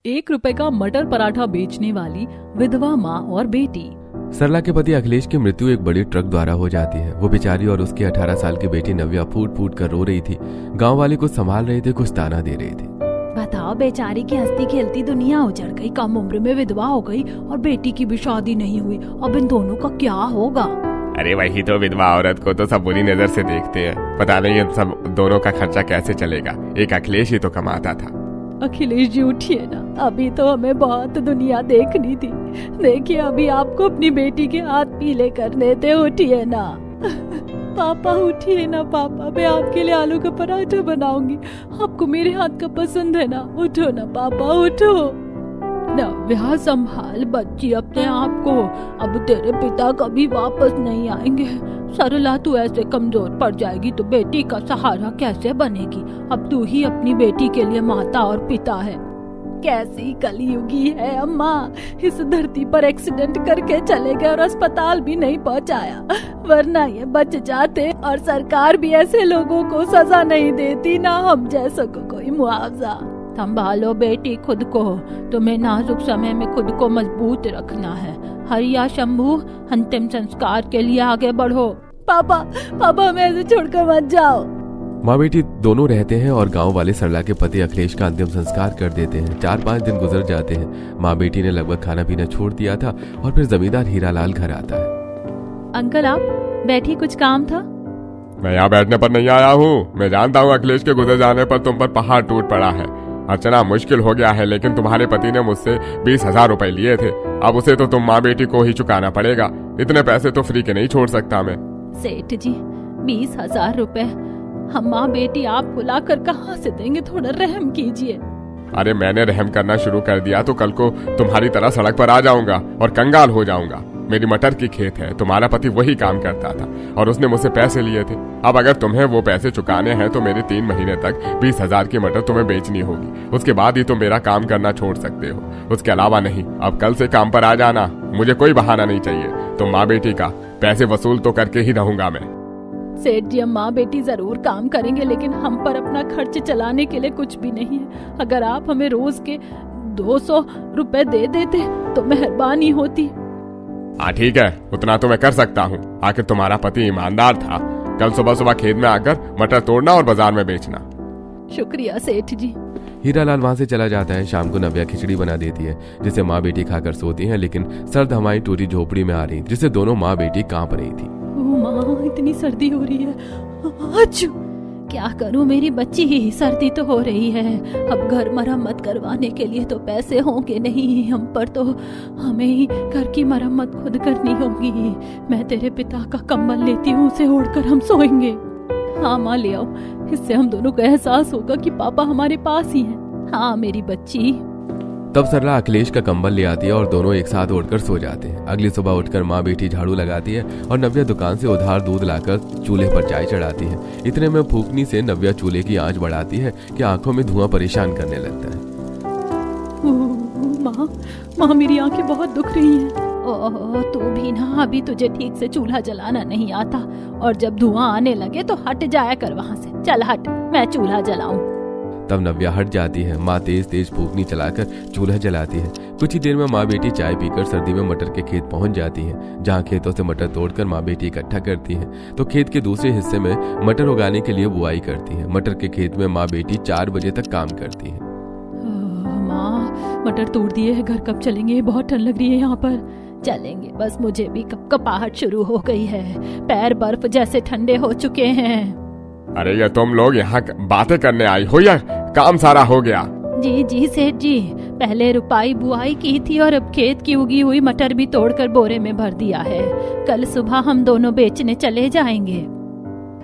1 रुपए का मटर पराठा बेचने वाली विधवा माँ और बेटी। सरला के पति अखिलेश की मृत्यु एक बड़ी ट्रक द्वारा हो जाती है। वो बेचारी और उसकी 18 साल की बेटी नव्या फूट फूट कर रो रही थी। गांव वाले कुछ संभाल रहे थे, कुछ ताना दे रहे थे। बताओ, बेचारी की हंसती खेलती दुनिया उजड़ गई, कम उम्र में विधवा हो गई और बेटी की भी शादी नहीं हुई। अब इन दोनों का क्या होगा? अरे वही तो, विधवा औरत को तो सब बुरी नजर से देखते हैं। पता नहीं इन सब दोनों का खर्चा कैसे चलेगा। एक अखिलेश ही तो कमाता था। अखिलेश जी उठिए ना, अभी तो हमें बहुत दुनिया देखनी थी। देखिए, अभी आपको अपनी बेटी के हाथ पीले करने थे। उठिए ना पापा, उठिए ना पापा, मैं आपके लिए आलू का पराठा बनाऊंगी। आपको मेरे हाथ का पसंद है ना। उठो ना पापा, उठो। नव्या, संभाल बच्ची अपने आप को। अब तेरे पिता कभी वापस नहीं आएंगे। सरला, तू ऐसे कमजोर पड़ जाएगी तो बेटी का सहारा कैसे बनेगी? अब तू ही अपनी बेटी के लिए माता और पिता है। कैसी कलयुगी है अम्मा, इस धरती पर एक्सीडेंट करके चले गए और अस्पताल भी नहीं पहुंचाया, वरना ये बच जाते। और सरकार भी ऐसे लोगों को सजा नहीं देती, ना हम जैसों को कोई मुआवजा। संभालो बेटी खुद को, तुम्हें नाजुक समय में खुद को मजबूत रखना है। हरिया, शंभू, अंतिम संस्कार के लिए आगे बढ़ो। पापा, पापा हमें ऐसे छोड़कर मत जाओ। माँ बेटी दोनों रहते हैं और गांव वाले सरला के पति अखिलेश का अंतिम संस्कार कर देते हैं। 4-5 दिन गुजर जाते हैं। माँ बेटी ने लगभग खाना पीना छोड़ दिया था और फिर जमींदार हीरालाल घर आता है। अंकल, आप बैठिए, कुछ काम था? मैं यहाँ बैठने पर नहीं आया हूँ। मैं जानता हूँ अखिलेश के गुजर जाने पर तुम पर पहाड़ टूट पड़ा है। अर्चना, मुश्किल हो गया है, लेकिन तुम्हारे पति ने मुझसे 20,000 रुपए लिए थे। अब उसे तो तुम माँ बेटी को ही चुकाना पड़ेगा। इतने पैसे तो फ्री के नहीं छोड़ सकता मैं। सेठ जी, 20,000 रुपए हम माँ बेटी आपको लाकर कहाँ से देंगे? थोड़ा रहम कीजिए। अरे मैंने रहम करना शुरू कर दिया तो कल को तुम्हारी तरह सड़क पर आ जाऊंगा और कंगाल हो जाऊंगा। मेरी मटर की खेत है, तुम्हारा पति वही काम करता था और उसने मुझसे पैसे लिए थे। अब अगर तुम्हें वो पैसे चुकाने हैं तो मेरे 3 महीने तक 20,000 की मटर तुम्हें बेचनी होगी। उसके बाद ही तुम मेरा काम करना छोड़ सकते हो, उसके अलावा नहीं। अब कल से काम पर आ जाना, मुझे कोई बहाना नहीं चाहिए। तुम माँ बेटी का पैसे वसूल तो करके ही रहूंगा मैं। सेठ जी, हम माँ बेटी जरूर काम करेंगे, लेकिन हम पर अपना खर्च चलाने के लिए कुछ भी नहीं है। अगर आप हमें रोज के 200 रुपए दे देते तो मेहरबानी होती। हाँ ठीक है, उतना तो मैं कर सकता हूँ। आखिर तुम्हारा पति ईमानदार था। कल सुबह सुबह खेत में आकर मटर तोड़ना और बाजार में बेचना। शुक्रिया सेठ जी। हीरालाल वहाँ से चला जाता है। शाम को नव्या खिचड़ी बना देती है जिसे माँ बेटी खाकर सोती हैं, लेकिन सर्द हवाएं टूटी झोपड़ी में आ रही जिससे दोनों माँ बेटी कांप रही थी। माँ, इतनी सर्दी हो रही है। अच्छा, क्या करूं, मेरी बच्ची ही सर्दी तो हो रही है। अब घर मरम्मत करवाने के लिए तो पैसे होंगे नहीं हम पर, तो हमें ही घर की मरम्मत खुद करनी होगी। मैं तेरे पिता का कंबल लेती हूँ, उसे ओढ़कर हम सोएंगे। हाँ माँ, ले आओ, इससे हम दोनों को एहसास होगा कि पापा हमारे पास ही हैं। हाँ मेरी बच्ची। तब सरला अखिलेश का कंबल ले आती है और दोनों एक साथ ओढ़कर सो जाते हैं। अगली सुबह उठकर माँ बेटी झाड़ू लगाती है और नव्या दुकान से उधार दूध लाकर चूल्हे पर चाय चढ़ाती है। इतने में फूकनी से नव्या चूल्हे की आंच बढ़ाती है कि आंखों में धुआं परेशान करने लगता है। माँ, मेरी आंखें बहुत दुख रही हैं। ओह, तू भी ना, अभी तुझे ठीक से चूल्हा जलाना नहीं आता, और जब धुआं आने लगे तो हट जाया कर वहाँ से। चल हट, मैं चूल्हा जलाऊं। तब नव्या हट जाती है। माँ तेज तेज फूकनी चलाकर चूल्हा जलाती है। कुछ ही देर में माँ बेटी चाय पीकर सर्दी में मटर के खेत पहुंच जाती हैं, जहाँ खेतों से मटर तोड़कर माँ बेटी इकट्ठा करती हैं तो खेत के दूसरे हिस्से में मटर उगाने के लिए बुआई करती हैं। मटर के खेत में माँ बेटी 4 बजे तक काम करती है। माँ, मटर तोड़ दिए हैं, घर कब चलेंगे? बहुत ठंड लग रही है यहाँ पर। चलेंगे, बस मुझे भी कपकपाहट शुरू हो गई है, पैर बर्फ जैसे ठंडे हो चुके हैं। अरे ये तुम लोग यहाँ बातें करने आई हो या काम सारा हो गया? जी जी सेठ जी, पहले रुपाई बुआई की थी और अब खेत की उगी हुई मटर भी तोड़कर बोरे में भर दिया है। कल सुबह हम दोनों बेचने चले जाएंगे।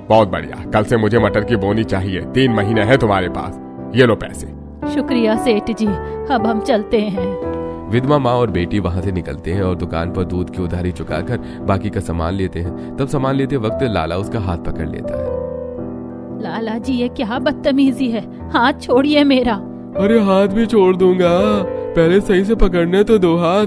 बहुत बढ़िया, कल से मुझे मटर की बोनी चाहिए। 3 महीने है तुम्हारे पास, ये लो पैसे। शुक्रिया सेठ जी, अब हम चलते हैं। विधवा माँ और बेटी वहाँ से निकलते हैं और दुकान पर दूध की उधारी चुकाकर बाकी का सामान लेते हैं। तब सामान लेते वक्त लाला उसका हाथ पकड़ लेता है। लाला जी, ये क्या बदतमीजी है? हाथ छोड़िए मेरा। अरे हाथ भी छोड़ दूंगा, पहले सही से पकड़ने तो दो हाथ।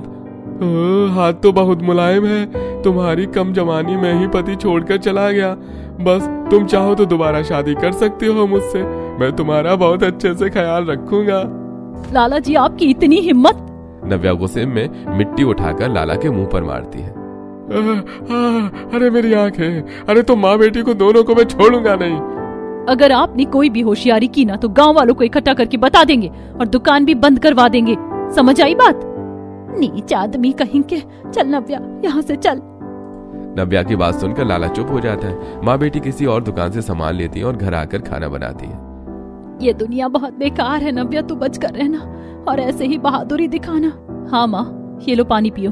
हाथ तो बहुत मुलायम है। तुम्हारी कम जवानी में ही पति छोड़कर चला गया। बस तुम चाहो तो दोबारा शादी कर सकते हो मुझसे। मैं तुम्हारा बहुत अच्छे से ख्याल रखूंगा। लाला जी आपकी इतनी हिम्मत। नव्या गुस्से में मिट्टी उठाकर लाला के मुंह पर मारती है। अरे मेरी आंखें, अरे तो माँ बेटी को दोनों को मैं छोड़ूंगा नहीं। अगर आपने कोई भी होशियारी की ना तो गांव वालों को इकट्ठा करके बता देंगे और दुकान भी बंद करवा देंगे। समझ आई बात? नीच आदमी कहीं के। चल नव्या, यहाँ से चल। नव्या की बात सुनकर लाला चुप हो जाता है। माँ बेटी किसी और दुकान से सामान लेती है और घर आकर खाना बनाती है। ये दुनिया बहुत बेकार है नव्या, तू बच कर रहना और ऐसे ही बहादुरी दिखाना। हाँ माँ, ये लो पानी पियो,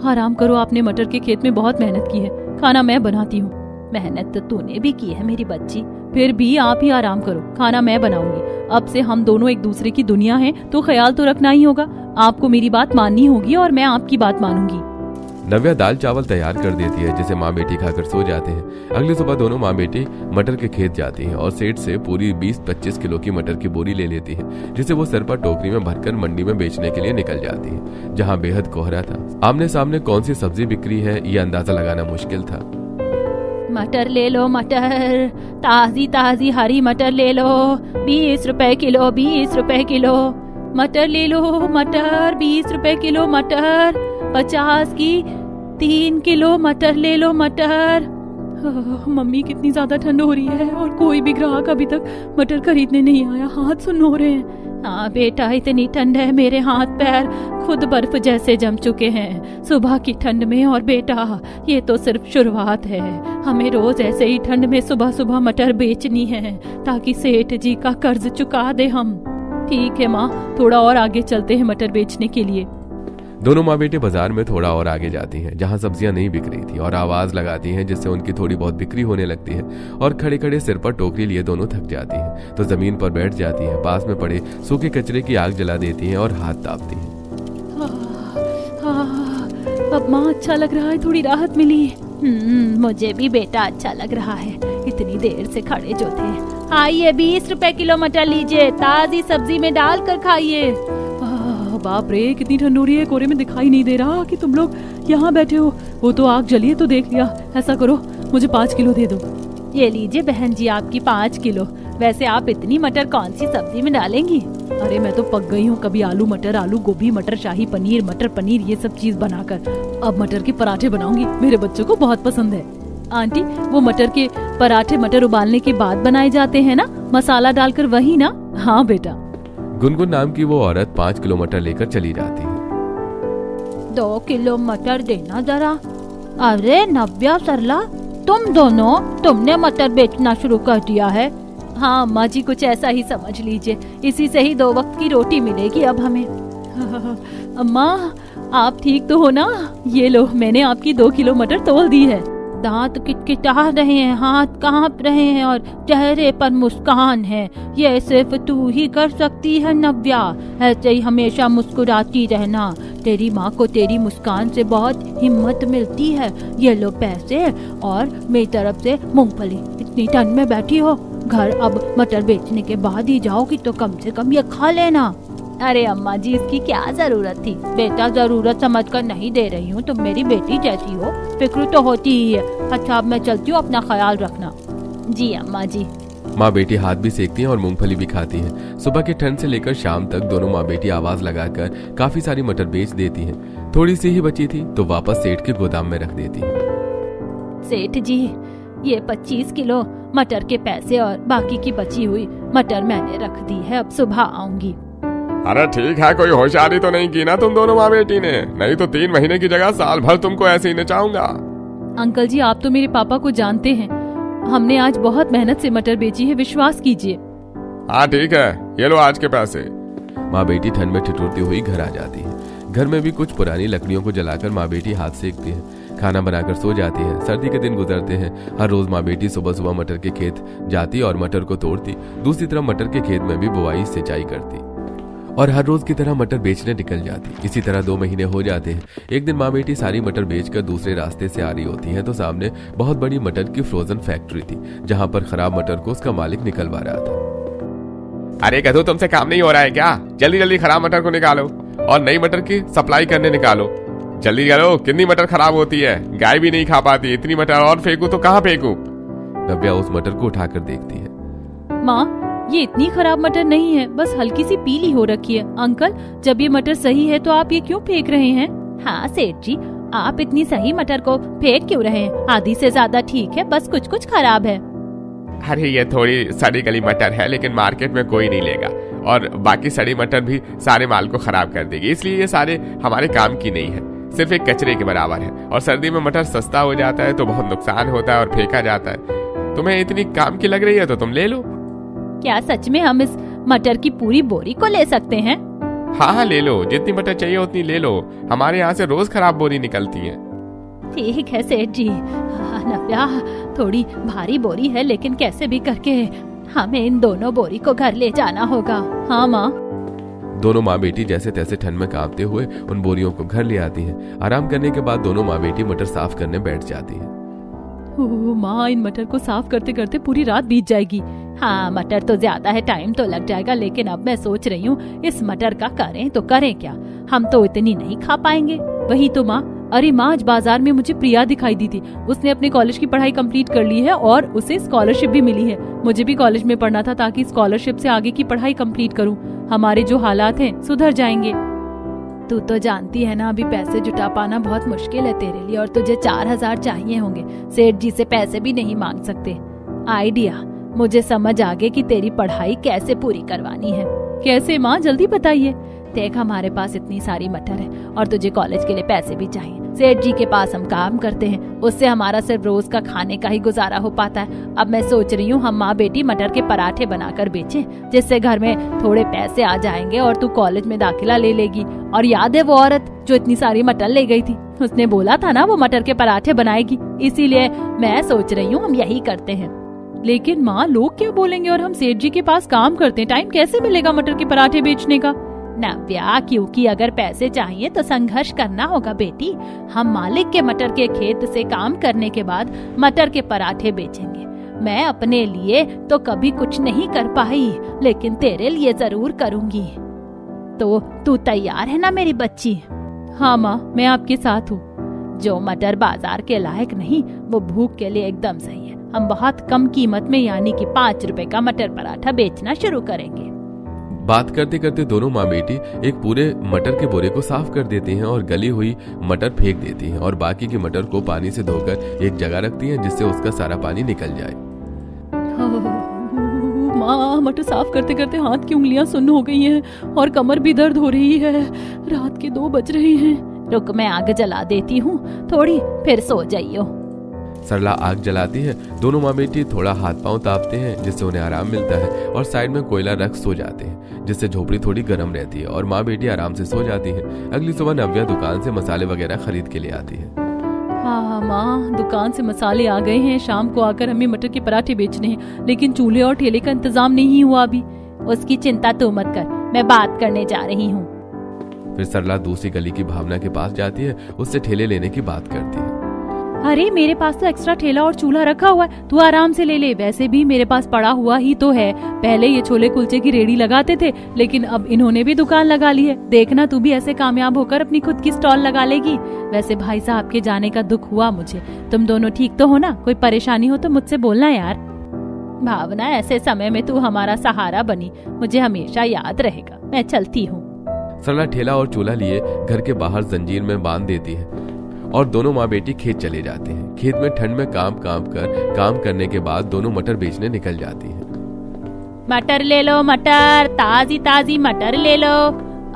आराम करो। आपने मटर के खेत में बहुत मेहनत की है, खाना मैं बनाती हूँ। मेहनत तो तूने भी की है मेरी बच्ची, फिर भी आप ही आराम करो, खाना मैं बनाऊंगी। अब से हम दोनों एक दूसरे की दुनिया हैं, तो ख्याल तो रखना ही होगा। आपको मेरी बात माननी होगी और मैं आपकी बात मानूंगी। नव्या दाल चावल तैयार कर देती है, जिसे माँ बेटी खाकर सो जाते हैं। अगली सुबह दोनों माँ बेटी मटर के खेत जाती हैं और सेठ से पूरी 20-25 किलो की मटर की बोरी ले लेती है, जिसे वो सर पर टोकरी में भरकर मंडी में बेचने के लिए निकल जाती है, जहाँ बेहद कोहरा था। आमने सामने कौन सी सब्जी बिक्री है ये अंदाजा लगाना मुश्किल था। मटर ले लो, मटर ताजी ताजी हरी मटर ले लो, 20 रुपए किलो, 20 रुपए किलो। मटर ले लो, मटर 20 रुपए किलो। मटर 50 की 3 किलो मटर ले लो, मटर। मम्मी कितनी ज्यादा ठंड हो रही है और कोई भी ग्राहक अभी तक मटर खरीदने नहीं आया, हाथ सुन्न हो रहे हैं। हाँ बेटा, इतनी ठंड है, मेरे हाथ पैर खुद बर्फ जैसे जम चुके हैं सुबह की ठंड में। और बेटा, ये तो सिर्फ शुरुआत है, हमें रोज ऐसे ही ठंड में सुबह सुबह मटर बेचनी है ताकि सेठ जी का कर्ज चुका दे हम। ठीक है माँ, थोड़ा और आगे चलते हैं मटर बेचने के लिए। दोनों माँ बेटे बाजार में थोड़ा और आगे जाती हैं, जहाँ सब्जियां नहीं बिक रही थी, और आवाज लगाती हैं, जिससे उनकी थोड़ी बहुत बिक्री होने लगती है। और खड़े खड़े सिर पर टोकरी लिए दोनों थक जाती हैं, तो जमीन पर बैठ जाती हैं, पास में पड़े सूखे कचरे की आग जला देती हैं और हाथ तापती हैं। अब माँ अच्छा लग रहा है, थोड़ी राहत मिली। मुझे भी बेटा अच्छा लग रहा है, इतनी देर से खड़े जो थे। आइए 20 रुपए किलो मटर लीजिए, ताजी सब्जी में डाल कर खाइए। बाप रे, कितनी ठंड हो रही है, कोहरे में दिखाई नहीं दे रहा कि तुम लोग यहाँ बैठे हो। वो तो आग जली है तो देख लिया। ऐसा करो, मुझे 5 किलो दे दो। ये लीजिए बहन जी, आपकी 5 किलो। वैसे आप इतनी मटर कौन सी सब्जी में डालेंगी? अरे मैं तो पक गई हूँ, कभी आलू मटर, आलू गोभी, मटर शाही पनीर, मटर पनीर, ये सब चीज बनाकर। अब मटर के पराठे बनाऊंगी, मेरे बच्चों को बहुत पसंद है। आंटी, वो मटर के पराठे मटर उबालने के बाद बनाए जाते हैं ना, मसाला डालकर, वही ना? हाँ बेटा। गुनगुन नाम की वो औरत 5 किलो मटर लेकर चली जाती है। 2 किलो मटर देना जरा। अरे नव्या, सरला, तुम दोनों, तुमने मटर बेचना शुरू कर दिया है? हाँ अम्मा जी, कुछ ऐसा ही समझ लीजिए, इसी से ही 2 वक्त की रोटी मिलेगी अब हमें। अम्मा, आप ठीक तो हो ना? ये लो, मैंने आपकी 2 किलो मटर तोल दी है। दांत किटकिटा रहे हैं, हाथ कांप रहे हैं और चेहरे पर मुस्कान है। ये सिर्फ तू ही कर सकती है नव्या, ऐसे ही हमेशा मुस्कुराती रहना। तेरी माँ को तेरी मुस्कान से बहुत हिम्मत मिलती है। ये लो पैसे और मेरी तरफ से मूंगफली। इतनी ठंड में बैठी हो, घर अब मटर बेचने के बाद ही जाओगी तो कम से कम ये खा लेना। अरे अम्मा जी, इसकी क्या जरूरत थी? बेटा, जरूरत समझकर नहीं दे रही हूँ, तुम मेरी बेटी जैसी हो, फिक्र तो होती ही है। अच्छा, अब मैं चलती हूँ, अपना ख्याल रखना। जी अम्मा जी। माँ बेटी हाथ भी सेकती हैं और मूंगफली भी खाती हैं। सुबह की ठंड से लेकर शाम तक दोनों माँ बेटी आवाज लगाकर काफी सारी मटर बेच देती हैं। थोड़ी सी ही बची थी तो वापस सेठ के गोदाम में रख देती हैं। सेठ जी, ये 25 किलो मटर के पैसे और बाकी की बची हुई मटर मैंने रख दी है, अब सुबह आऊंगी। अरे ठीक है, कोई होशियारी तो नहीं की ना तुम दोनों माँ बेटी ने? नहीं तो 3 महीने की जगह साल भर तुमको ऐसे ही नचाऊंगा। अंकल जी, आप तो मेरे पापा को जानते हैं, हमने आज बहुत मेहनत से मटर बेची है, विश्वास कीजिए। हाँ ठीक है, ये लो आज के पैसे। माँ बेटी ठंड में ठिठुरती हुई घर आ जाती है। घर में भी कुछ पुरानी लकड़ियों को जलाकर माँ बेटी हाथ सेकती है, खाना बनाकर सो जाती है। सर्दी के दिन गुजरते हैं। हर रोज माँ बेटी सुबह सुबह मटर के खेत जाती और मटर को तोड़ती, दूसरी तरफ मटर के खेत में भी बुआई सिंचाई करती और हर रोज की तरह मटर बेचने निकल जाती। इसी तरह 2 महीने हो जाते हैं। एक दिन माँ बेटी सारी मटर बेचकर दूसरे रास्ते से आ रही होती हैं तो सामने बहुत बड़ी मटर की फ्रोजन फैक्ट्री थी, जहाँ पर खराब मटर को उसका मालिक निकलवा रहा था। अरे कदू, तुमसे काम नहीं हो रहा है क्या? जल्दी जल्दी खराब मटर को निकालो और नई मटर की सप्लाई करने निकालो। जल्दी करो, कितनी मटर खराब होती है, गाय भी नहीं खा पाती। इतनी मटर और फेंकू तो कहाँ फेंकू? नव्या उस मटर को उठाकर देखती है। माँ, ये इतनी खराब मटर नहीं है, बस हल्की सी पीली हो रखी है। अंकल, जब ये मटर सही है तो आप ये क्यों फेंक रहे हैं? हाँ सेठ जी, आप इतनी सही मटर को फेंक क्यों रहे हैं? आधी से ज्यादा ठीक है, बस कुछ कुछ खराब है। अरे ये थोड़ी सड़ी गली मटर है, लेकिन मार्केट में कोई नहीं लेगा, और बाकी सड़ी मटर भी सारे माल को खराब कर देगी, इसलिए ये सारे हमारे काम की नहीं है, सिर्फ एक कचरे के बराबर है। और सर्दी में मटर सस्ता हो जाता है तो बहुत नुकसान होता है और फेंका जाता है। तुम्हें इतनी काम की लग रही है तो तुम ले लो। क्या सच में हम इस मटर की पूरी बोरी को ले सकते हैं? हाँ हाँ ले लो, जितनी मटर चाहिए उतनी ले लो, हमारे यहाँ से रोज खराब बोरी निकलती है। ठीक है सेठ जी। नव्या, थोड़ी भारी बोरी है, लेकिन कैसे भी करके हमें इन दोनों बोरी को घर ले जाना होगा। हाँ माँ। दोनों माँ बेटी जैसे तैसे ठंड में कांपते हुए उन बोरियों को घर ले आती हैं। आराम करने के बाद दोनों माँ बेटी मटर साफ करने बैठ जाती हैं। माँ, इन मटर को साफ करते करते पूरी रात बीत जाएगी। हाँ, मटर तो ज्यादा है, टाइम तो लग जाएगा, लेकिन अब मैं सोच रही हूँ इस मटर का करें तो करें क्या? हम तो इतनी नहीं खा पाएंगे। वही तो माँ। अरे माँ, आज बाजार में मुझे प्रिया दिखाई दी थी। उसने अपने कॉलेज की पढ़ाई कंप्लीट कर ली है और उसे स्कॉलरशिप भी मिली है। मुझे भी कॉलेज में पढ़ना था ताकि स्कॉलरशिप से आगे की पढ़ाई कंप्लीट करूँ। हमारे जो हालात हैं सुधर जाएंगे। तू तो जानती है ना, अभी पैसे जुटा पाना बहुत मुश्किल है तेरे लिए, और तुझे 4000 चाहिए होंगे। सेठ जी से पैसे भी नहीं मांग सकते। आइडिया, मुझे समझ आ गया कि तेरी पढ़ाई कैसे पूरी करवानी है। कैसे माँ, जल्दी बताइए। देख, हमारे पास इतनी सारी मटर है और तुझे कॉलेज के लिए पैसे भी चाहिए। सेठ जी के पास हम काम करते हैं, उससे हमारा सिर्फ रोज का खाने का ही गुजारा हो पाता है। अब मैं सोच रही हूँ हम माँ बेटी मटर के पराठे बनाकर बेचें, जिससे घर में थोड़े पैसे आ जाएंगे और तू कॉलेज में दाखिला ले लेगी। और याद है वो औरत जो इतनी सारी मटर ले गई थी? उसने बोला था ना वो मटर के पराठे बनाएगी, इसीलिए मैं सोच रही हूँ हम यही करते हैं। लेकिन माँ, लोग क्या बोलेंगे? और हम सेठ जी के पास काम करते हैं, टाइम कैसे मिलेगा मटर के पराठे बेचने का? नव्या, क्योंकि अगर पैसे चाहिए तो संघर्ष करना होगा बेटी। हम मालिक के मटर के खेत से काम करने के बाद मटर के पराठे बेचेंगे। मैं अपने लिए तो कभी कुछ नहीं कर पाई, लेकिन तेरे लिए जरूर करूंगी। तो तू तैयार है ना मेरी बच्ची? हाँ माँ, मैं आपके साथ हूँ। जो मटर बाजार के लायक नहीं, वो भूख के लिए एकदम सही है। हम बहुत कम कीमत में, यानी कि 5 रुपए का मटर पराठा बेचना शुरू करेंगे। बात करते करते दोनों माँ बेटी एक पूरे मटर के बोरे को साफ कर देती हैं और गली हुई मटर फेंक देती हैं और बाकी की मटर को पानी से धोकर एक जगह रखती हैं, जिससे उसका सारा पानी निकल जाए। माँ, मटर साफ करते करते हाथ की उंगलियां सुन्न हो गई हैं और कमर भी दर्द हो रही है। रात के 2 बज रहे हैं। रुक, मैं आग जला देती हूँ थोड़ी, फिर सो जाइयो। सरला आग जलाती है। दोनों माँ बेटी थोड़ा हाथ पांव तापते हैं, जिससे उन्हें आराम मिलता है, और साइड में कोयला रख सो जाते हैं, जिससे झोपड़ी थोड़ी गर्म रहती है और माँ बेटी आराम से सो जाती हैं। अगली सुबह नव्या दुकान से मसाले वगैरह खरीद के ले आती है। हाँ माँ, दुकान से मसाले आ गए हैं। शाम को आकर हमें मटर के पराठे बेचने हैं, लेकिन चूल्हे और ठेले का इंतजाम नहीं हुआ अभी। उसकी चिंता तू मत कर, मैं बात करने जा रही हूँ। फिर सरला दूसरी गली की भावना के पास जाती है, उससे ठेले लेने की बात करती है। अरे, मेरे पास तो एक्स्ट्रा ठेला और चूल्हा रखा हुआ है, तू आराम से ले ले। वैसे भी मेरे पास पड़ा हुआ ही तो है। पहले ये छोले कुलचे की रेडी लगाते थे, लेकिन अब इन्होंने भी दुकान लगा ली है। देखना तू भी ऐसे कामयाब होकर अपनी खुद की स्टॉल लगा लेगी। वैसे भाई साहब के जाने का दुख हुआ मुझे। तुम दोनों ठीक तो हो ना? कोई परेशानी हो तो मुझसे बोलना यार। भावना, ऐसे समय में तू हमारा सहारा बनी, मुझे हमेशा याद रहेगा। मैं चलती हूँ। सरला ठेला और चूल्हा लिए घर के बाहर जंजीर में बांध देती है और दोनों माँ बेटी खेत चले जाते हैं। खेत में ठंड में काम करने के बाद दोनों मटर बेचने निकल जाती हैं। मटर ले लो, मटर, ताजी ताजी मटर ले लो।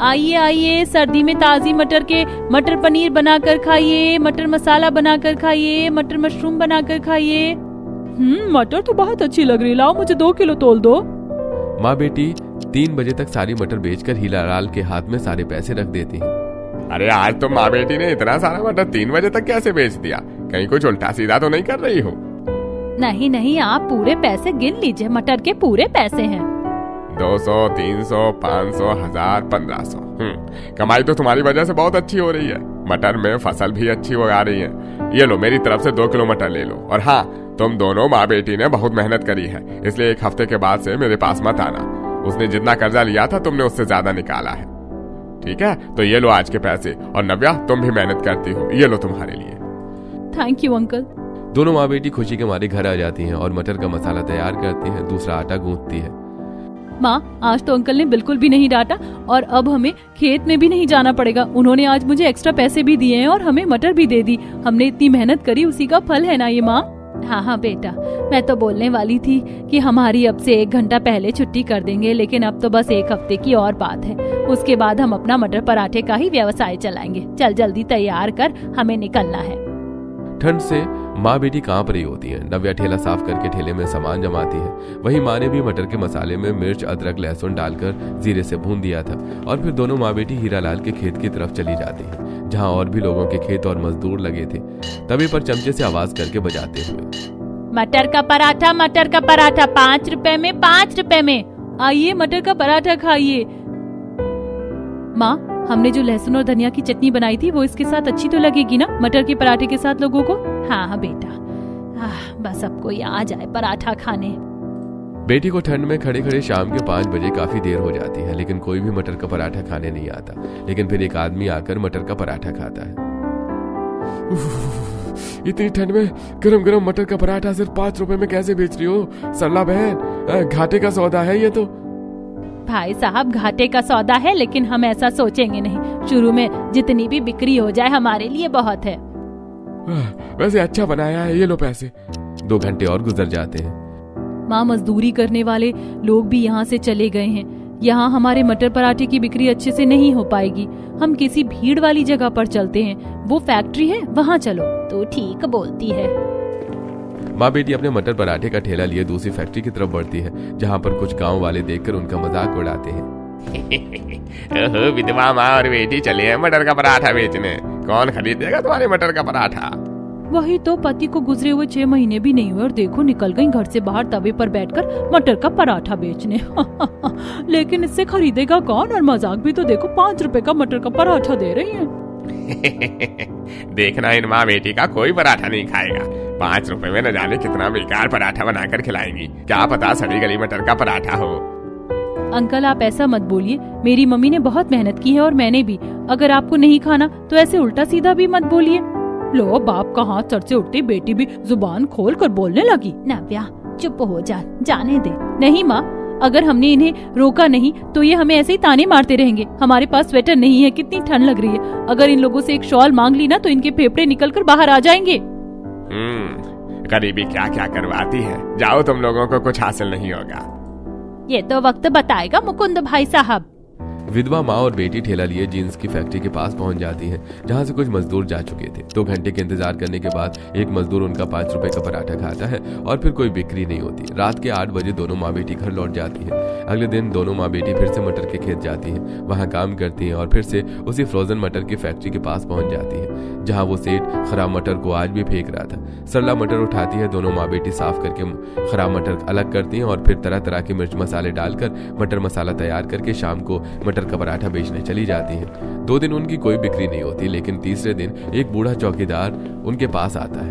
आइए आइए, सर्दी में ताजी मटर के मटर पनीर बनाकर खाइए, मटर मसाला बनाकर खाइए, मटर मशरूम बनाकर खाइए। मटर तो बहुत अच्छी लग रही, लाओ मुझे 2 किलो तोल दो। माँ बेटी 3 बजे तक सारी मटर बेचकर हीरालाल के हाथ में सारे पैसे रख देती हैं। अरे आज तो माँ बेटी ने इतना सारा मटर 3 बजे तक कैसे बेच दिया? कहीं कुछ उल्टा सीधा तो नहीं कर रही हो? नहीं नहीं, आप पूरे पैसे गिन लीजिए, मटर के पूरे पैसे हैं। 200, 300, 500, 1000, 1500। कमाई तो तुम्हारी वजह से बहुत अच्छी हो रही है। मटर में फसल भी अच्छी उगा रही है। ये लो, मेरी तरफ से 2 किलो मटर ले लो। और हाँ, तुम दोनों माँ बेटी ने बहुत मेहनत करी है, इसलिए 1 हफ्ते के बाद से मेरे पास मत आना। उसने जितना कर्जा लिया था तुमने उससे ज्यादा निकाला है, ठीक है? तो ये लो आज के पैसे। और नव्या, तुम भी मेहनत करती हो, ये लो तुम्हारे लिए। Thank you uncle. दोनों माँ बेटी खुशी के मारे घर आ जाती हैं और मटर का मसाला तैयार करती हैं, दूसरा आटा गूंथती है। माँ, आज तो अंकल ने बिल्कुल भी नहीं डांटा और अब हमें खेत में भी नहीं जाना पड़ेगा। उन्होंने आज मुझे एक्स्ट्रा पैसे भी दिए हैं और हमें मटर भी दे दी। हमने इतनी मेहनत करी, उसी का फल है ना ये माँ। हाँ बेटा, मैं तो बोलने वाली थी कि हमारी अब से 1 घंटा पहले छुट्टी कर देंगे, लेकिन अब तो बस 1 हफ्ते की और बात है। उसके बाद हम अपना मटर पराठे का ही व्यवसाय चलाएंगे। चल जल्दी तैयार कर, हमें निकलना है। ठंड से माँ बेटी कांप रही होती है। नव्या ठेला साफ करके ठेले में सामान जमाती है। वहीं माँ ने भी मटर के मसाले में मिर्च, अदरक, लहसुन डालकर जीरे से भून दिया था और फिर दोनों माँ बेटी हीरालाल के खेत की तरफ चली जाती है, जहाँ और भी लोगों के खेत और मजदूर लगे थे। तवे पर चमचे से आवाज करके बजाते हुए, मटर का पराठा 5 रुपए में, 5 रुपए में। आइए मटर का पराठा खाइए। माँ, हमने जो लहसुन और धनिया की चटनी बनाई थी वो इसके साथ अच्छी तो लगेगी ना, मटर के पराठे के साथ लोगों को? हाँ बेटा, बस अब कोई आ जाए पराठा खाने। बेटी को ठंड में खड़े खड़े शाम के 5 बजे काफी देर हो जाती है, लेकिन कोई भी मटर का पराठा खाने नहीं आता। लेकिन फिर एक आदमी आकर मटर का पराठा खाता है। इतनी ठंड में गरम गरम मटर का पराठा सिर्फ 5 रुपए में कैसे बेच रही हो सरला बहन? घाटे का सौदा है ये तो। भाई साहब, घाटे का सौदा है, लेकिन हम ऐसा सोचेंगे नहीं। शुरू में जितनी भी बिक्री हो जाए हमारे लिए बहुत है। वैसे अच्छा बनाया है, ये लो पैसे। 2 घंटे और गुजर जाते हैं। माँ, मजदूरी करने वाले लोग भी यहाँ से चले गए हैं। यहाँ हमारे मटर पराठे की बिक्री अच्छे से नहीं हो पाएगी। हम किसी भीड़ वाली जगह पर चलते हैं। वो फैक्ट्री है, वहाँ चलो। तो ठीक बोलती है। माँ बेटी अपने मटर पराठे का ठेला लिए दूसरी फैक्ट्री की तरफ बढ़ती है, जहाँ पर कुछ गांव वाले देखकर उनका मजाक उड़ाते हैं। ओहो, विधवा माँ और बेटी चले हैं मटर का पराठा बेचने। कौन खरीदेगा तुम्हारे मटर का पराठा? वही तो, पति को गुजरे हुए 6 महीने भी नहीं हुए और देखो निकल गई घर से बाहर तवे पर बैठकर मटर का पराठा बेचने। लेकिन इससे खरीदेगा कौन? और मजाक भी तो देखो, 5 रुपए का मटर का पराठा दे रही है। देखना, इन माँ बेटी का कोई पराठा नहीं खाएगा। 5 रुपए में न जाने कितना बेकार पराठा बनाकर खिलाएंगी। क्या पता सड़ी गली मटर का पराठा हो। अंकल, आप ऐसा मत बोलिए। मेरी मम्मी ने बहुत मेहनत की है और मैंने भी। अगर आपको नहीं खाना तो ऐसे उल्टा सीधा भी मत बोलिए। लो, बाप का हाथ सर से उठते बेटी भी जुबान खोल कर बोलने लगी। नव्या, चुप हो जा, जाने दे। नहीं माँ, अगर हमने इन्हें रोका नहीं तो ये हमें ऐसे ही ताने मारते रहेंगे। हमारे पास स्वेटर नहीं है, कितनी ठंड लग रही है। अगर इन लोगों से एक शॉल मांग ली ना तो इनके फेफड़े निकलकर बाहर आ जाएंगे। गरीबी क्या क्या करवाती है। जाओ, तुम लोगों को कुछ हासिल नहीं होगा। ये तो वक्त बताएगा मुकुंद भाई साहब। विधवा माँ और बेटी ठेला लिए जीन्स की फैक्ट्री के पास पहुंच जाती हैं, जहां से कुछ मजदूर जा चुके थे। 2 घंटे के इंतजार करने के बाद एक मजदूर उनका 5 रुपए का पराठा खाता है और फिर कोई बिक्री नहीं होती। रात के 8 बजे दोनों माँ बेटी घर लौट जाती है। अगले दिन दोनों माँ बेटी फिर से मटर के खेत जाती है, वहाँ काम करती है और फिर से उसी फ्रोजन मटर की फैक्ट्री के पास पहुंच जाती है, जहाँ वो सेठ खराब मटर को आज भी फेंक रहा था। सरला मटर उठाती है। दोनों माँ बेटी साफ करके खराब मटर अलग करती है और फिर तरह तरह के मिर्च मसाले डालकर मटर मसाला तैयार करके शाम को मटर का पराठा बेचने चली जाती है। 2 दिन उनकी कोई बिक्री नहीं होती, लेकिन तीसरे दिन एक बूढ़ा चौकीदार उनके पास आता है।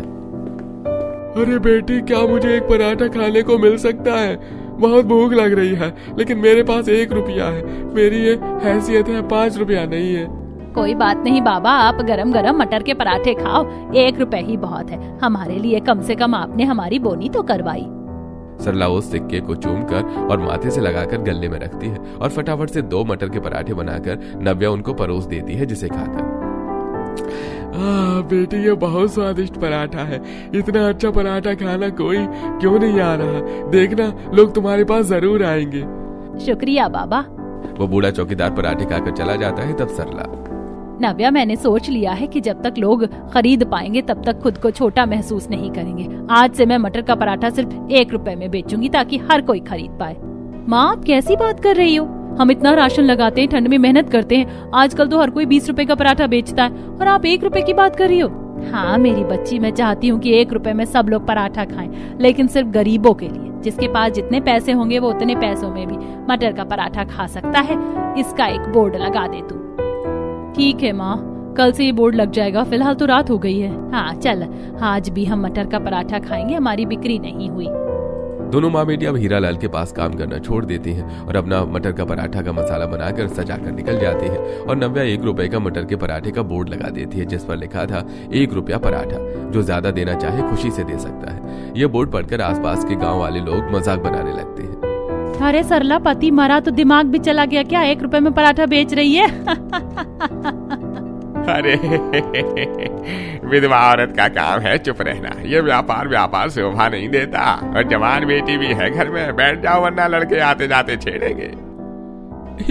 अरे बेटी, क्या मुझे एक पराठा खाने को मिल सकता है? बहुत भूख लग रही है, लेकिन मेरे पास 1 रुपया है। मेरी ये हैसियत है, 5 रुपया नहीं है। कोई बात नहीं बाबा, आप गरम गरम मटर के पराठे खाओ। 1 रुपए ही बहुत है हमारे लिए। कम से कम आपने हमारी बोनी तो करवाई। सरला उस सिक्के को चूमकर और माथे से लगाकर गले में रखती है और फटाफट से 2 मटर के पराठे बनाकर नव्या उनको परोस देती है, जिसे खाकर बेटी, ये बहुत स्वादिष्ट पराठा है। इतना अच्छा पराठा खाना कोई क्यों नहीं आ रहा? देखना, लोग तुम्हारे पास जरूर आएंगे। शुक्रिया बाबा। वो बूढ़ा चौकीदार पराठे खाकर चला जाता है। तब सरला, नव्या, मैंने सोच लिया है कि जब तक लोग खरीद पाएंगे तब तक खुद को छोटा महसूस नहीं करेंगे। आज से मैं मटर का पराठा सिर्फ 1 रुपए में बेचूंगी ताकि हर कोई खरीद पाए। माँ, आप कैसी बात कर रही हो? हम इतना राशन लगाते हैं, ठंड में मेहनत करते हैं। आजकल तो हर कोई 20 रुपए का पराठा बेचता है और आप 1 रुपए की बात कर रही हो। हाँ मेरी बच्ची, मैं चाहती हूँ कि 1 रुपए में सब लोग पराठा खाएं, लेकिन सिर्फ गरीबों के लिए। जिसके पास जितने पैसे होंगे वो उतने पैसों में भी मटर का पराठा खा सकता है। इसका एक बोर्ड लगा दे तू। ठीक है माँ, कल से ये बोर्ड लग जाएगा। फिलहाल तो रात हो गई है। हाँ चल, आज भी हम मटर का पराठा खाएंगे। हमारी बिक्री नहीं हुई। दोनों माँ बेटी अब हीरालाल के पास काम करना छोड़ देती हैं और अपना मटर का पराठा का मसाला बनाकर सजाकर निकल जाती है। और नव्या 1 रुपए का मटर के पराठे का बोर्ड लगा देती है, जिस पर लिखा था 1 रुपया पराठा। जो ज्यादा देना चाहे खुशी से दे सकता है। यह बोर्ड पढ़कर आसपास के गांव वाले लोग मजाक बनाने लगते हैं। अरे सरला, पति मरा तो दिमाग भी चला गया क्या? 1 रुपए में पराठा बेच रही है। अरे विधवा औरत का काम है चुप रहना। ये व्यापार शोभा नहीं देता। और जवान बेटी भी है घर में, बैठ जाओ वरना लड़के आते जाते छेड़ेंगे।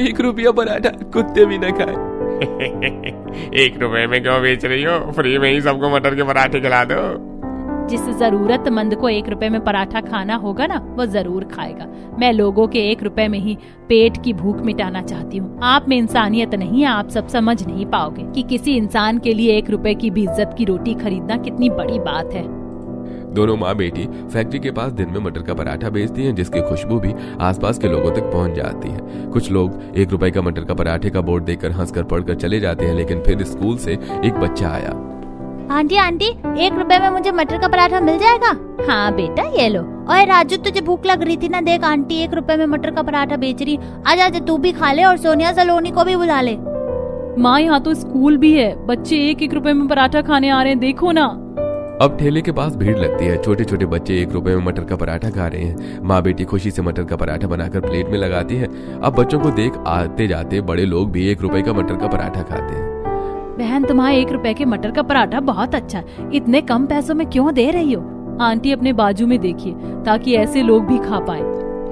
1 रुपया पराठा कुत्ते भी न खाए। 1 रुपए में क्यों बेच रही हो? फ्री में ही सबको मटर के पराठे खिला दो। जिस जरूरतमंद को 1 रुपए में पराठा खाना होगा ना, वो जरूर खाएगा। मैं लोगों के 1 रुपए में ही पेट की भूख मिटाना चाहती हूँ। आप में इंसानियत नहीं है, आप सब समझ नहीं पाओगे कि किसी इंसान के लिए 1 रुपए की भी इज्जत की रोटी खरीदना कितनी बड़ी बात है। दोनों माँ बेटी फैक्ट्री के पास दिन में मटर का पराठा बेचती हैं, जिसकी खुशबू भी आसपास के लोगों तक पहुंच जाती है। कुछ लोग 1 रुपए का मटर का पराठे का बोर्ड देखकर हंसकर पढ़कर चले जाते हैं, लेकिन फिर स्कूल से एक बच्चा आया। आंटी 1 रुपए में मुझे मटर का पराठा मिल जाएगा? हाँ बेटा ये लो। ओए राजू, तुझे भूख लग रही थी ना, देख आंटी 1 रुपए में मटर का पराठा बेच रही। आजा तू भी खा ले और सोनिया सलोनी को भी बुला ले। माँ, यहाँ तो स्कूल भी है, बच्चे 1 रुपए में पराठा खाने आ रहे हैं, देखो ना। अब ठेले के पास भीड़ लगती है। छोटे छोटे बच्चे 1 रुपए में मटर का पराठा खा रहे हैं। माँ बेटी खुशी से मटर का पराठा बनाकर प्लेट में लगाती है। अब बच्चों को देख आते जाते बड़े लोग भी 1 रुपए का मटर का पराठा खाते हैं। बहन, तुम्हारा 1 रुपए के मटर का पराठा बहुत अच्छा है, इतने कम पैसों में क्यों दे रही हो? आंटी अपने बाजू में देखिए, ताकि ऐसे लोग भी खा पाए।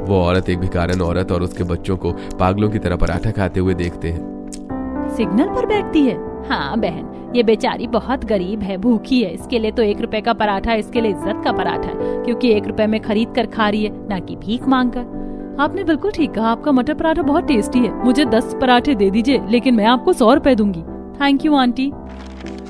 वो औरत एक भिखारन औरत और उसके बच्चों को पागलों की तरह पराठा खाते हुए देखते हैं। सिग्नल पर बैठती है? हाँ बहन, ये बेचारी बहुत गरीब है, भूखी है। इसके लिए तो 1 रुपए का पराठा इसके लिए इज्जत का पराठा है, क्योंकि 1 रुपए में खरीद कर खा रही है, ना कि भीख मांग कर। आपने बिल्कुल ठीक कहा, आपका मटर पराठा बहुत टेस्टी है। मुझे 10 पराठे दे दीजिए, लेकिन मैं आपको 100 रुपए दूंगी। Thank you aunty.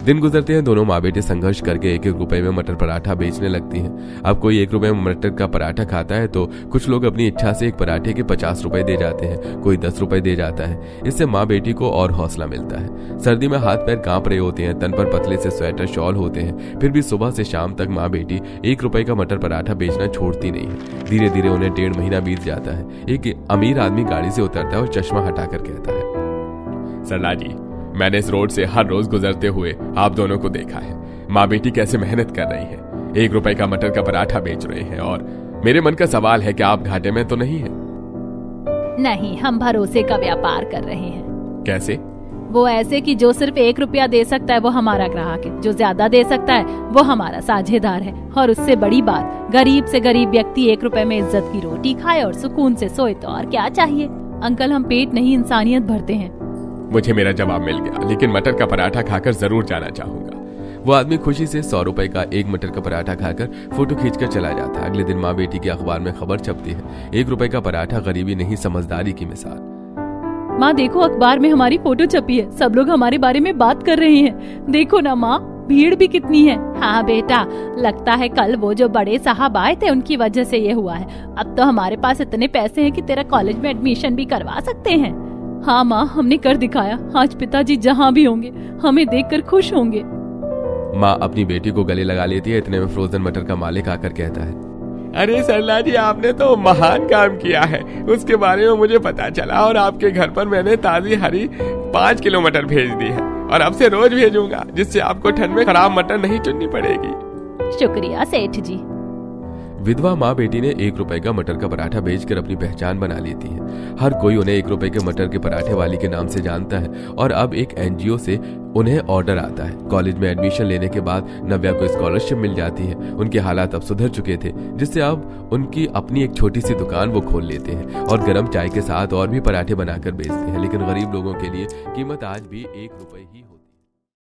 दिन गुजरते हैं, दोनों माँ बेटे संघर्ष करके 1 रुपए में मटर पराठा बेचने लगती हैं। अब कोई 1 रुपए में मटर का पराठा खाता है तो कुछ लोग अपनी इच्छा से एक पराठे के 50 रुपए दे जाते हैं, कोई 10 रुपए दे जाता है। इससे माँ बेटी को और हौसला मिलता है। सर्दी में हाथ पैर कांप रहे होते हैं, तन पर पतले से स्वेटर शॉल होते हैं, फिर भी सुबह से शाम तक माँ बेटी 1 रुपए का मटर पराठा बेचना छोड़ती नहीं है। धीरे धीरे उन्हें 1.5 महीना बीत जाता है। एक अमीर आदमी गाड़ी से उतरता है और चश्मा हटाकर कहता है, सरला जी, मैंने इस रोड से हर रोज गुजरते हुए आप दोनों को देखा है। माँ बेटी कैसे मेहनत कर रही है, 1 रुपए का मटर का पराठा बेच रहे हैं, और मेरे मन का सवाल है कि आप घाटे में तो नहीं है? नहीं, हम भरोसे का व्यापार कर रहे हैं। कैसे? वो ऐसे कि जो सिर्फ 1 रुपया दे सकता है वो हमारा ग्राहक है, जो ज्यादा दे सकता है वो हमारा साझेदार है। और उससे बड़ी बात, गरीब से गरीब व्यक्ति 1 रुपए में इज्जत की रोटी खाए और सुकून से सोए, तो और क्या चाहिए? अंकल, हम पेट नहीं इंसानियत भरते हैं। मुझे मेरा जवाब मिल गया, लेकिन मटर का पराठा खाकर जरूर जाना चाहूंगा। वो आदमी खुशी से 100 रुपए का एक मटर का पराठा खाकर फोटो खींचकर चला जाता है। अगले दिन माँ बेटी के अखबार में खबर छपती है, 1 रुपए का पराठा गरीबी नहीं समझदारी की मिसाल। माँ देखो, अखबार में हमारी फोटो छपी है, सब लोग हमारे बारे में बात कर रहे हैं। देखो ना माँ, भीड़ भी कितनी है। हाँ बेटा, लगता है कल वो जो बड़े साहब आए थे उनकी वजह से ये हुआ है। अब तो हमारे पास इतने पैसे हैं कि तेरा कॉलेज में एडमिशन भी करवा सकते हैं। हाँ माँ, हमने कर दिखाया। आज पिताजी जहाँ भी होंगे हमें देखकर खुश होंगे। माँ अपनी बेटी को गले लगा लेती है। इतने में फ्रोजन मटर का मालिक आकर कहता है, अरे सरला जी, आपने तो महान काम किया है। उसके बारे में मुझे पता चला और आपके घर पर मैंने ताजी हरी 5 किलो मटर भेज दी है, और अब से रोज भेजूंगा, जिससे आपको ठंड में खराब मटर नहीं चुननी पड़ेगी। शुक्रिया सेठ जी। विधवा माँ बेटी ने 1 रुपए का मटर का पराठा बेचकर अपनी पहचान बना लेती है। हर कोई उन्हें 1 रुपए के मटर के पराठे वाली के नाम से जानता है, और अब एक NGO से उन्हें ऑर्डर आता है। कॉलेज में एडमिशन लेने के बाद नव्या को स्कॉलरशिप मिल जाती है। उनके हालात अब सुधर चुके थे, जिससे अब उनकी अपनी एक छोटी सी दुकान वो खोल लेते हैं और गर्म चाय के साथ और भी पराठे बनाकर बेचते हैं। लेकिन गरीब लोगों के लिए कीमत आज भी 1 रुपए ही होती है।